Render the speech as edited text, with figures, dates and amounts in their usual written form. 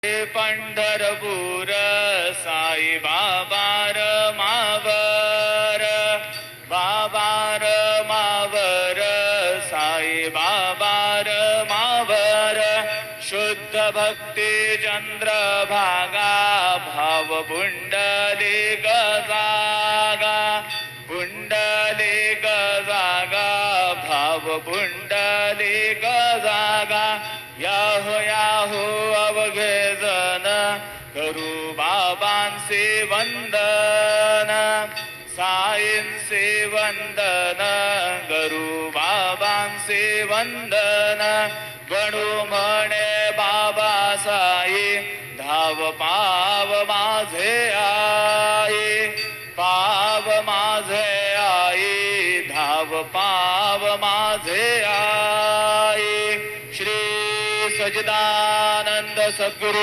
पंढरपूर साई बाबार मावर बाबार मावर साई बाबार मावर शुद्ध भक्ती चंद्रभागा भाव पुंडलिक जागा पुंडलिक जागा भाव पुंडलिक जागा याहो याहो अवघे जन करू बाबांचे वंदन साईंचे वंदन करू बाबांचे वंदन गणू म्हणे बाबा साई धाव पाव माझे आई पाव माझे आई धाव पाव माझे आई श्री सच्चिदानंद सद्गुरु